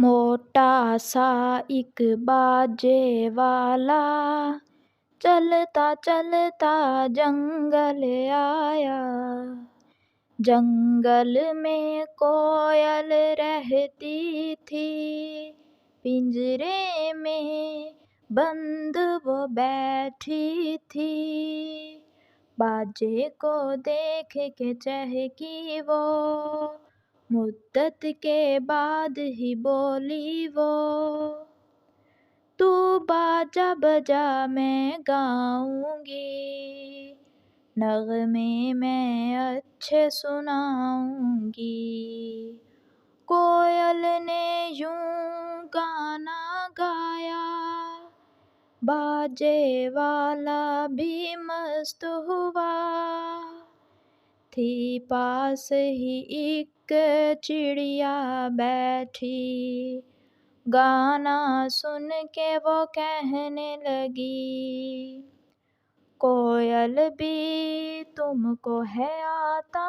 मोटा सा एक बाजे वाला चलता चलता जंगल आया। जंगल में कोयल रहती थी, पिंजरे में बंद वो बैठी थी। बाजे को देख के चहकी वो, मुद्दत के बाद ही बोली वो। तू बाजा बजा मैं गाऊंगी, नगमे मैं अच्छे सुनाऊंगी। कोयल ने यूं गाना गाया, बाजे वाला भी मस्त हुआ। थी पास ही एक चिड़िया बैठी, गाना सुन के वो कहने लगी। कोयल भी तुमको है आता,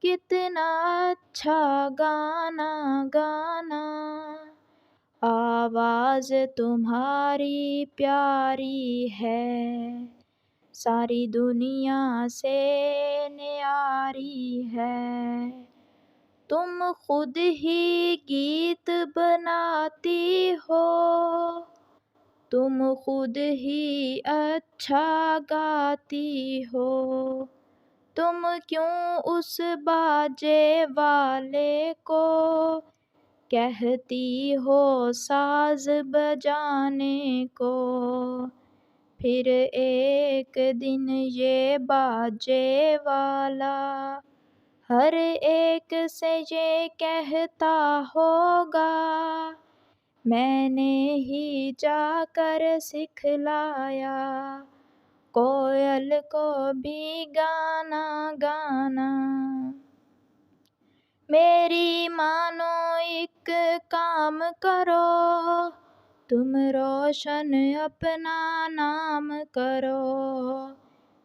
कितना अच्छा गाना गाना। आवाज़ तुम्हारी प्यारी है, सारी दुनिया से न्यारी है। तुम खुद ही गीत बनाती हो, तुम खुद ही अच्छा गाती हो। तुम क्यों उस बाजे वाले को कहती हो साज बजाने को। फिर एक दिन ये बाजे वाला हर एक से ये कहता होगा, मैंने ही जाकर सिखलाया कोयल को भी गाना गाना। मेरी मानो एक काम करो, तुम रोशन अपना नाम करो।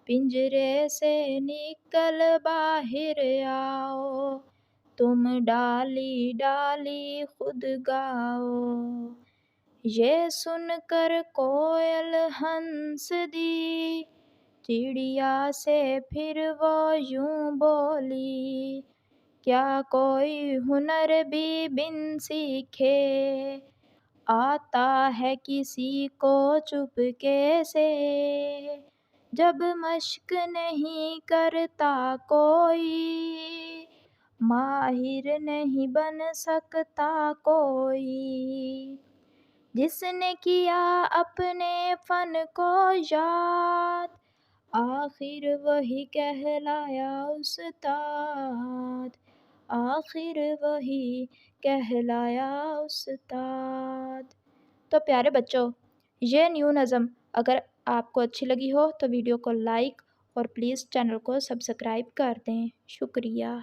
पिंजरे से निकल बाहर आओ, तुम डाली डाली खुद गाओ। ये सुनकर कोयल हंस दी, चिड़िया से फिर वो यूं बोली। क्या कोई हुनर भी बिन सीखे आता है किसी को चुपके से। जब मश्क नहीं करता कोई, माहिर नहीं बन सकता कोई। जिसने किया अपने फन को याद, आखिर वही कहलाया उस्ताद। आखिर वही कहलाया उस्ताद। तो प्यारे बच्चों, ये न्यू नज़म अगर आपको अच्छी लगी हो तो वीडियो को लाइक और प्लीज़ चैनल को सब्सक्राइब कर दें। शुक्रिया।